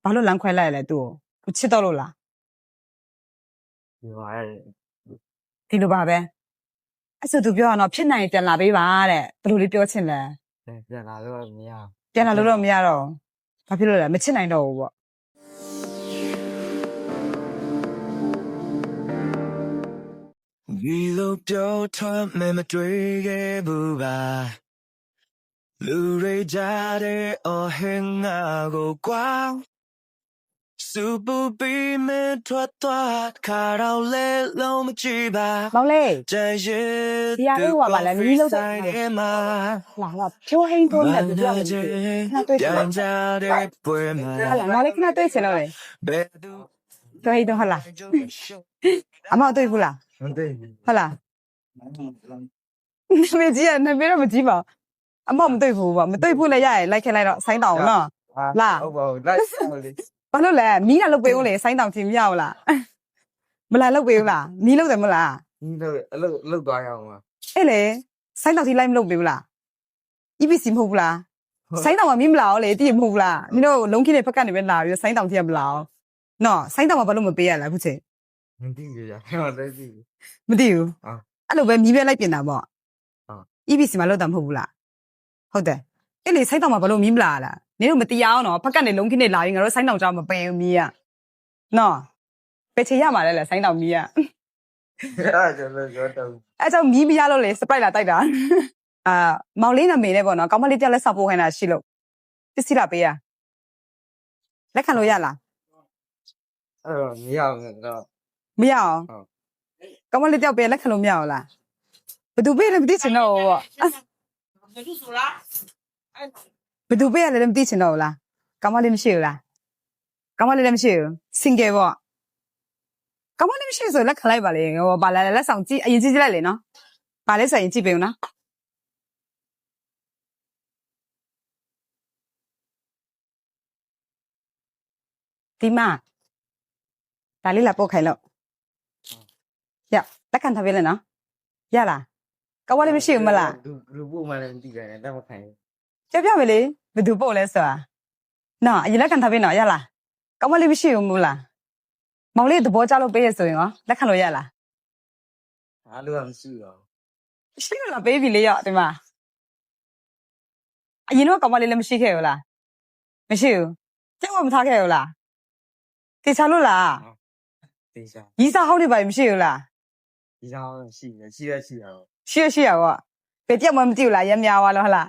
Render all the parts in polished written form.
ဘာလို့လမ်းခွဲလိုက်လဲသူ့ကိုချစ်တော့လို့လား ဒီပါရဲ့ ဒီလိုပါပဲအဲ့ဆိုသူပြောရတော့ဖြစ်နိုင်ပြန်လာပေးပါတဲ့ဘယ်လိုလေးပြောချင်လဲ ပြန်လာတော့မရ ပြန်လာလို့တော့မရတော့ဘာဖြစ်လို့လဲမချစ်နိုင်တော့ဘူးပေါ့ ဒီလိုပြောထားမှမတွေ့ခဲ့ဘူးပါလူတွေကြားတဲ့အဟင်ငါကိုကွာစူပူပီမဲထွက်သွားခါတော့လဲလုံးမကြည့်ပါ မောင်လေး ကြရဲ့ ဒီဟာလေးဟိုပါလားမီးလုံးတော့ မှာ လာတော့ဖြိုးဟင်းထုံးတယ်သူပြောတယ်ခဏတွေ့ချင် ပြန်ကြတဲ့ပွဲမှာ ဟုတ်လားမောင်လေးခဏတွေ့ချင်တော့လေ ဘယ်သူ တွေ့တော့ဟုတ်လားအမတွေ့ဘူးလား မသိ ဟုတ်လားမကြီးကနမေတော့မကြီးပါအမမတွေ့ဘူးပေါ့မတွေ့ဘူးလည်းရရလိုက်ခဲ့လိုက်တော့ဆိုင်းတောင်နော် ဟုတ်ပါဘူးလိုက်ဆောင်လေး ဘာလို့လဲမီးလာလုတ်ပေးဦးလေဆိုင်းတောင်ချင်းမရဘူးလားမလာလုတ်ပေးဘူးလားမီးလုတ်တယ်မလား ဒီလိုအလုပ်သွားရအောင်ပါ အဲ့လေဆိုင်းတောင်ချင်းလိုက်မလုတ်ပေးဘူးလား EPC မဟုတ်ဘူးလားဆိုင်းတောင်ကမီးမလာဘူးလေတည်မဟုတ်ဘူးလားမင်းတို့လုံးခင်းတွေဖက်ကနေပဲလာပြီးဆိုင်းတောင်ချင်းကမလာဘူးနော်ဆိုင်းတောင်ကဘာလို့မပေးရလဲအခုချိန် မသိဘူးကြာဟောသိပြီ မသိဘူး ဟုတ် အဲ့လိုပဲမီးပဲလိုက်ပြင်တာပေါ့ ဟုတ် EPC မှာလုတ်တာမဟုတ်ဘူးလားဟုတ်တယ်အဲ့လေဆိုင်းတောင်မှာဘာလို့မီးမလာလားနင်တို့မတရားအောင်နော်ဖက်ကနေလုံးခင်းတွေလာပြီးငါတို့ဆိုင်းတောင်ကြောင်မပယ်ဘူးမီးကနော်ပယ်ချင်ရမှာလဲဆိုင်းတောင်မီးက အဲ့ဒါလည်းကြောတော့ အဲ့ကြောင့်မီးမရလို့လေစပိုက်လာတိုက်တာအာမောင်လေးနာမေနဲ့ပေါ့နော်ကောင်းမလေးတယောက်လက်ဆောက်ပို့ခိုင်းတာရှိလို့ပစ္စည်းလာပေးရလက်ခံလို့ရလား အဲ့တော့မရအောင်တော့ မရအောင် ဟုတ် ကောင်းမလေးတယောက်ပေးလက်ခံလို့မရအောင်လားဘသူပေးလဲမသိချင်တော့ဘူးပေါ့ဘသူပေးရလဲမသိချင်တော့ဘူးလားကောင်းမလေးမရှိဘူးလားကောင်းမလေးလည်းမရှိဘူး single ပေါ့ကောင်းမလေးမရှိဆိုလက်ခံလိုက်ပါလေဟိုပါလာလက်ဆောင်ကြည့်အရင်ကြည့်ကြည့်လိုက်လေနော်ပါလဲဆိုရင်ကြည့်ပေးဦးနော်ဒီမှာဒါလေးလာပို့ခိုင်းလို့ရလက်ခံထားပေးလဲနော်ရလားကောင်းမလေးမရှိဘူးမလား လူပို့မှလည်းမသိကြနဲ့တက်မခံဘူး ပြောပြမယ်လေဘယ်သူပို့လဲဆိုတာနော်အရင်လက်ခံထားပေးနော်ရလားကောင်းမလေးမရှိဘူးမို့လားမောင်လေးသဘောကျလို့ပေးရဆိုရင်ရောလက်ခံလို့ရလား အားလုံးကမရှိတော့ ရှိလို့လားပေးပြီလေရောဒီမှာအရင်တော့ကောင်းမလေးလည်းမရှိခဲ့ဘူးလားမရှိဘူးကြောက်မထားခဲ့ဘူးလားတေချာလို့လား တေးစား ရီးစားဟောင်းတွေပါမရှိဘူးလား ဒီဆောင်ရှိတယ်ရှိတော့ ရှိရပေါ့ပေတယောက်မှမသိဘူးလားရမ်းများသွားလို့ဟလား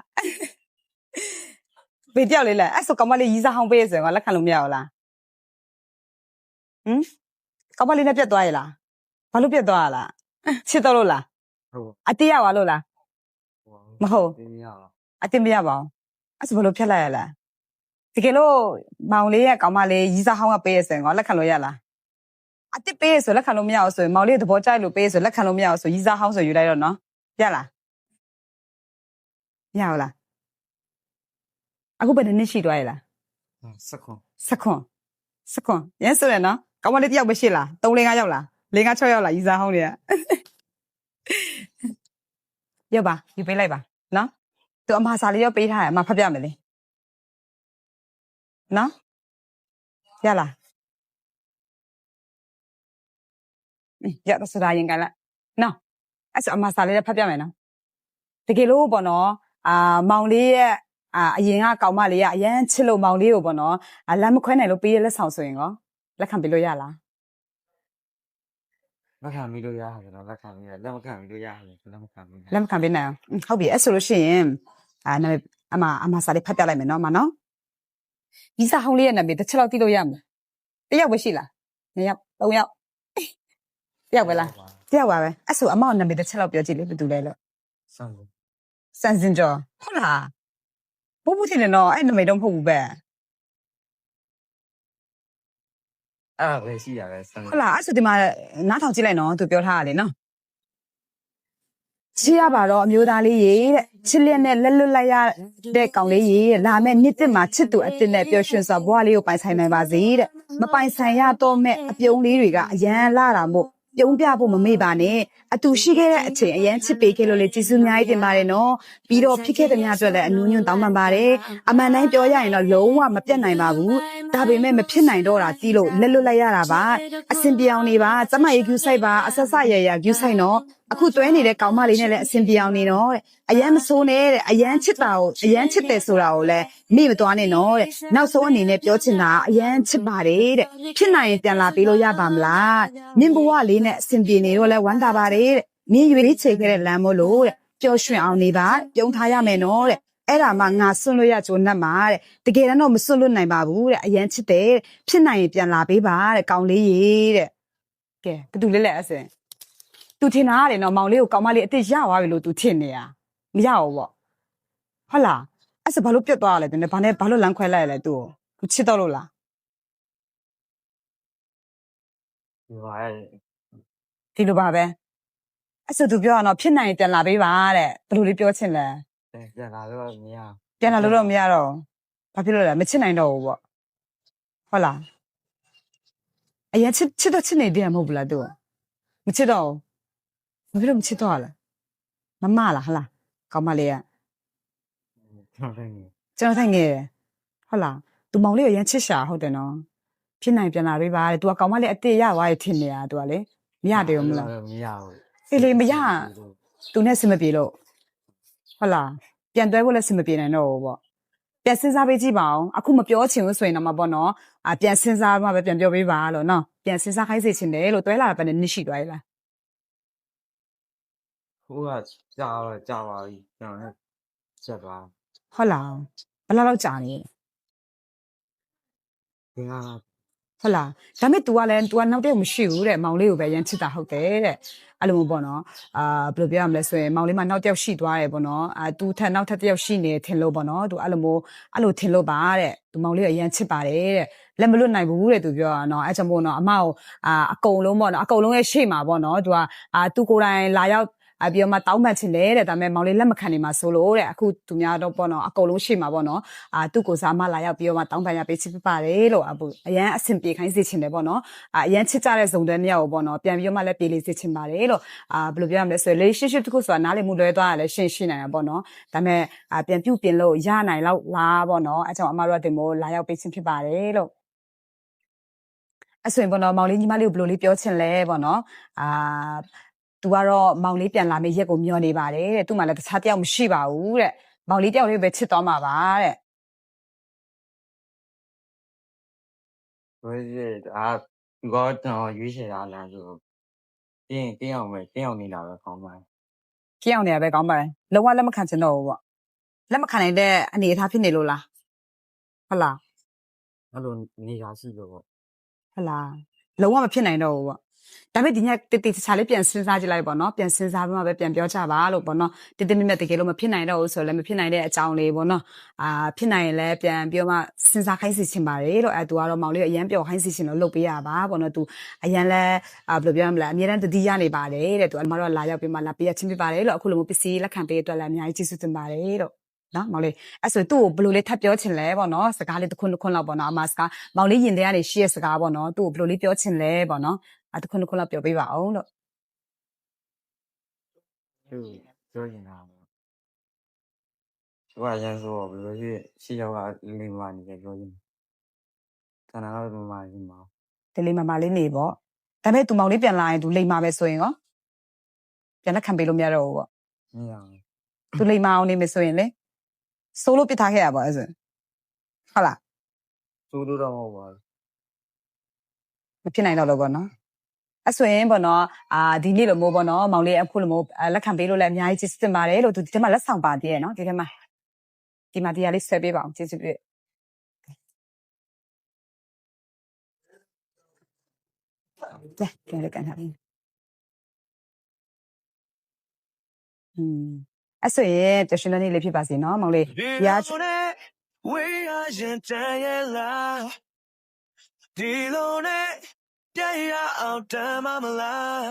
ပေတယောက်လေးလဲအဲ့ဆိုကောင်းမလေးရီးစားဟောင်းပေးရဆိုရင်ရောလက်ခံလို့မရဘူးလားဟမ်ကောင်းမလေးနဲ့ပြတ်သွားရလားဘာလို့ပြတ်သွားရလားချစ်တော့လို့လား ဟုတ် အတေးရပါလို့လားမဟုတ် တင်းရအောင် အတင်းမရပါဘူးအဲ့ဆိုဘယ်လိုဖြတ်လိုက်ရလဲတကယ်လို့မောင်လေးရဲ့ကောင်းမလေးရီးစားဟောင်းကပေးရဆိုရင်ရောလက်ခံလို့ရလားအတစ်ပေးရဆိုလက်ခံလို့မရအောင်ဆိုရင်မောင်လေးသဘောကျလို့ပေးရဆိုလက်ခံလို့မရအောင်ဆိုရီးစားဟောင်းဆိုယူလိုက်တော့နော်ရလားရအောင်လားအခုဘယ်နှစ်ရှိသွားရလား စကွန် စခွန်ရမ်းဆိုရနော်ကောင်းမလေးတစ်ယောက်ပဲရှိလား3 4 5ယောက်လား4 5 6ယောက်လားရီးစားဟောင်းတွေကရပါယူပေးလိုက်ပါနော်သူအမစာလေးရောပေးထားရအမဖတ်ပြမယ်လေနော်ရလားရတော့စရာရင်ကန်လိုက်နော်အဲ့ဆိုအမစာလေးဖတ်ပြမယ်နော်တကယ်လို့ပေါ့နော်မောင်လေးရဲ့အရင်ကကောင်မလေးကအရန်ချစ်လို့မောင်လေးကိုပေါ့နော်လမ်းမခွဲနိုင်လို့ပေးရလက်ဆောင်ဆိုရင်ရောလက်ခံပေးလို့ရလား လက်ခံပြီးလို့ရတယ်တော့လက်ခံပြီးလက်မခံပြီးလို့ရတယ်လက်မခံပြီး လက်မခံပေးနိုင်အောင်ဟုတ်ပြီအဲ့ဆိုလို့ရှိရင်နာမည်အမစာလေးဖတ်ပြလိုက်မယ်နော်မနော်ဒီစာဟောင်းလေးရဲ့နာမည်တစ်ချက်လောက်သိလို့ရမလားတစ်ယောက်ပဲရှိလား2 ယောက်3 ယောက်တစ်ယောက်ပဲလားတစ်ယောက်ပါပဲအဲ့ဆိုအမောင်နာမည်တစ်ချက်လောက်ပြောကြည့်လေဘယ်သူလဲလို့ ဆောင် စန်စင်ကျော်ဟုတ်လားဘိုးဘုထင်တယ်နော်အဲ့နာမည်တော့မဟုတ်ဘူးပဲ အဲ့ဒါပဲရှိရတယ်ဆောင် ဟုတ်လားအဲ့ဆိုဒီမှာနားထောင်ကြည့်လိုက်နော်သူပြောထားတာလေနော်ချစ်ရပါတော့အမျိုးသားလေးရေတဲ့ချစ်လျက်နဲ့လက်လွတ်လိုက်ရတဲ့ကောင်လေးရေလာမဲ့နှစ်တစ်မှာချစ်သူအစ်နဲ့ပျော်ရွှင်စွာဘဝလေးကိုပိုင်ဆိုင်နိုင်ပါစေတဲ့မပိုင်ဆိုင်ရတော့မဲ့အပြုံးလေးတွေကအရန်လာတာမို့ ပြုံးပြဖို့မမေ့ပါနဲ့အတူရှိခဲ့တဲ့အချိန်အရန်ချစ်ပေးခဲ့လို့လေကျေးဇူးအများကြီးတင်ပါတယ်နော်ပြီးတော့ဖြစ်ခဲ့တဲ့များအတွက်လည်းအနူးညွန့်တောင်းပန်ပါတယ်အမှန်တိုင်းပြောရရင်တော့လုံးဝမပြတ်နိုင်ပါဘူးဒါပေမဲ့မဖြစ်နိုင်တော့တာတီးလို့လက်လွတ်လိုက်ရတာပါအစင်ပြောင်းနေပါကျမရေကူးဆိုင်ပါအဆက်ဆက်ရရကူးဆိုင်တော့အခုတွဲနေတဲ့ကောင်မလေးနဲ့လည်းအစင်ပြောင်းနေတော့တဲ့အရန်မဆိုးနဲ့တဲ့အရန်ချစ်တာကိုအရန်ချစ်တယ်ဆိုတာကိုလည်းမေ့မသွားနဲ့နော်တဲ့နောက်ဆုံးအနေနဲ့ပြောချင်တာအရန်ချစ်ပါတယ်တဲ့ဖြစ်နိုင်ရင်ပြန်လာပေးလို့ရပါမလားမင်းဘဝလေးနဲ့အစင်ပြေနေတော့လဲဝမ်းသာပါတယ်တဲ့မင်းရွေးလေးချိန်ခဲ့တဲ့လမ်းမို့လို့တဲ့ပျော်ရွှင်အောင်နေပါပြုံးထားရမယ်နော်တဲ့အဲ့ဒါမှငါဆွန့်လို့ရကြိုးနှက်မှာတဲ့တကယ်တော့မဆွန့်လို့နိုင်ပါဘူးတဲ့အရန်ချစ်တယ်ဖြစ်နိုင်ရင်ပြန်လာပေးပါတဲ့ကောင်းလေးရေတဲ့ကဲဘသူလေးလဲအစင်သူထင်တာရတယ်နော်မောင်လေးကိုကောင်းမလေးအစ်စ်ရသွားပြီလို့သူထင်နေတာမရဘူးပေါ့ဟုတ်လားအဲ့စဘာလို့ပြတ်သွားရလဲသူနဲ့ဘာလို့လမ်းခွဲလိုက်ရလဲသူ့ကိုသူချစ်တော့လို့လား ဒီပါရဲ့ ဒီလိုပါပဲအဲ့ဆိုသူပြောရတော့ဖြစ်နိုင်ရင်ပြန်လာပေးပါတဲ့ဘယ်လိုလေးပြောချင်လဲ ပြန်လာတော့မရ ပြန်လာလို့တော့မရတော့ဘာဖြစ်လို့လဲမချစ်နိုင်တော့ဘူးပေါ့ဟုတ်လားအရင်ချစ်တော့ချစ်နေတယ်မဟုတ်ဘူးလားသူမချစ်တော့ဘူးဘာဖြစ်လို့မချစ်တော့လဲမမလားဟလားကောင်းမလေးက ဟုတ်တယ် ကျွန်တော်ထိုင်ငယ်တယ်ဟုတ်လားသူမောင်လေးကိုရမ်းချစ်ရှာဟုတ်တယ်နော်ဖြစ်နိုင်ပြန်လာပေးပါတဲ့သူကကောင်းမလေးအစ်စ်ရသွားရထင်နေတာသူကလေမရတယ်ဘူးမလား မရဘူး အေးလေမရသူနဲ့စင်မပြေလို့ဟုတ်လားပြန်တွဲဖို့လည်းစင်မပြေနိုင်တော့ဘူးပေါ့ပြန်စဉ်းစားပေးကြည့်ပါအောင်အခုမပြောချင်ဘူးဆိုရင်တော့မပေါ့နော်ပြန်စဉ်းစားမှပဲပြန်ပြောပေးပါလို့နော်ပြန်စဉ်းစားခိုင်းစေချင်တယ်လို့တွဲလာတာပဲနဲ့ရှိသွားပြီလား ဟိုကကြာပါပြီကျွန်တော်လည်းချက်သွား ဟုတ်လားဘယ်လောက်ကြာနေ ဒီက ဟုတ်လားဒါပေမဲ့ तू ကလည်း तू ကနောက်တည့်မရှိဘူးတဲ့မောင်လေးကိုပဲရမ်းချစ်တာဟုတ်တယ်တဲ့အဲ့လိုမျိုးပေါ့နော်ဘယ်လိုပြောရမလဲဆိုရင်မောင်လေးမနောက်တယောက်ရှိသွားတယ်ပေါ့နော်သူထက်နောက်ထပ်တယောက်ရှိနေထင်လို့ပေါ့နော် तू အဲ့လိုထင်လို့ပါတဲ့ तू မောင်လေးကိုရမ်းချစ်ပါတယ်တဲ့လက်မလွတ်နိုင်ဘူးတဲ့ तू ပြောတာနော်အဲ့ကြောင့်မို့နော်အမကိုအကုန်လုံးပေါ့နော်အကုန်လုံးရဲ့ရှေ့မှာပေါ့နော် तू ကသူကိုယ်တိုင်လာရောက်ပြီးတော့မှတောင်းပန်ချင်တယ်တဲ့ဒါပေမဲ့မောင်လေးလက်မခံနေမှာဆိုလို့တဲ့အခုသူများတော့ပေါ့နော်အကုန်လုံးရှေ့မှာပေါ့နော်သူ့ကိုစားမလာရောက်ပြီးတော့မှတောင်းပန်ရပေးချစ်ပါတယ်လို့အရန်အဆင်ပြေခိုင်းစေချင်တယ်ပေါ့နော်အရန်ချစ်ကြတဲ့ဇုံတဲ့နှစ်ယောက်ကိုပေါ့နော်ပြန်ပြီးတော့မှလည်းပြေးလေးစေချင်ပါတယ်လို့ဘယ်လိုပြောရမလဲဆိုရင် relationship တစ်ခုဆိုတာနားလည်မှုလွဲသွားရလဲရှင်းနိုင်တာပေါ့နော်ဒါပေမဲ့ပြန်ပြုတ်ပြင်လို့ရနိုင်လောက်လားပေါ့နော်အဲကြောင့်အမတို့ကတင်မို့လာရောက်ပေးချင်ဖြစ်ပါတယ်လို့အဲ့ဆိုရင်ပေါ့နော်မောင်လေးညီမလေးကိုဘယ်လိုလေးပြောချင်လဲပေါ့နော်သူကတော့မောင်လေးပြန်လာမယ့်ရက်ကိုမျှော်နေပါတယ်တဲ့သူ့မှာလည်းတခြားတယောက်မရှိပါဘူးတဲ့မောင်လေးတယောက်လေးပဲချစ်သွားမှာပါတဲ့ ဘယ်လိုဒီကတော့ရွေးချယ်တာလားဆိုတင်းအောင်နေတာပဲကောင်းပါ ဖြစ်အောင်နေရပဲကောင်းပါတယ်လုံးဝလက်မခံချင်တော့ဘူးပေါ့လက်မခံနိုင်တဲ့အနေအထားဖြစ်နေလို့လားဟုတ်လား အဲ့လိုနေတာရှိလို့ပေါ့ ဟုတ်လားလုံးဝမဖြစ်နိုင်တော့ဘူးပေါ့ဒါပေမဲ့ဒီညတေချာလေးပြန်စဉ်းစားကြည့်လိုက်ပေါ့နော်ပြန်စဉ်းစားပြီးမှပဲပြန်ပြောကြပါလို့ပေါ့နော်တေမြတ်တကယ်လို့မဖြစ်နိုင်တော့ဘူးဆိုလည်းမဖြစ်နိုင်တဲ့အကြောင်းလေးပေါ့နော်ဖြစ်နိုင်ရင်လည်းပြန်ပြီးမှစဉ်းစားခိုင်းစီချင်ပါတယ်လို့သူကတော့မောင်လေးကိုအရန်ပျော်ခိုင်းစီချင်လို့လုပ်ပေးရပါပေါ့နော်သူအရန်လဲဘယ်လိုပြောရမလဲအများတန်းတတိရနေပါတယ်တဲ့သူအမတို့လာရောက်ပြီးမှလာပေးရချင်းဖြစ်ပါတယ်လို့အခုလိုမျိုးပစ္စည်းလက်ခံပေးအတွက်လည်းအများကြီးကျေးဇူးတင်ပါတယ်လို့နော်မောင်လေးအဲ့ဆိုသူ့ကိုဘယ်လိုလေးထပ်ပြောချင်လဲပေါ့နော်စကားလေးတစ်ခွန်းလောက်ပေါ့နော်အမစကားမောင်လေးရင်ထဲကနေရှိရဲ့စကားပေါ့နော်သူ့ကိုဘယ်လိုလေးပြောချင်လဲပေါ့နော်တစ်ခွန်းလောက်ပြောပေးပါအောင်လို့ သူပြောနေတာပေါ့သူကရန်ဆိုဘယ်လိုရှိရောက်ကလိမ္မာနေတယ်ပြောရင်ခဏတော့လိမ္မာနေမှာ ဒီလေးမလေးနေပေါ့ဒါပေမဲ့သူမောင်လေးပြန်လာရင်သူလိမ္မာပဲဆိုရင်ရောပြန်လက်ခံပေးလို့မရတော့ဘူးပေါ့ မရဘူး သူလိမ္မာအောင်နေမယ်ဆိုရင်လေဆိုးလို့ပစ်ထားခဲ့ရပါအဲ့ဆိုဟုတ်လား သူတို့တော့မဟုတ်ပါဘူး မဖြစ်နိုင်တော့လို့ပေါ့နော်အဲ့ဆိုရင်ပေါ့နော်ဒီနေ့လိုမျိုးပေါ့နော်မောင်လေးအခုလိုမျိုးလက်ခံပေးလို့လည်းအများကြီးကျေးဇူးတင်ပါတယ်လို့သူဒီထဲမှာလက်ဆောင်ပါသေးရဲ့နော်ဒီထဲမှာဒီမှာတရားလေးဆွဲပေးပါအောင်ကျေးဇူးပြုကဲကန်ထားပြီအဲ့ဆိုရင်တရှင်လေးလေးဖြစ်ပါစေနော်မောင်လေးရာဝေးရရင်တန်ရလားဒီလိုနဲ့ပြရအောင်တမ်းမလား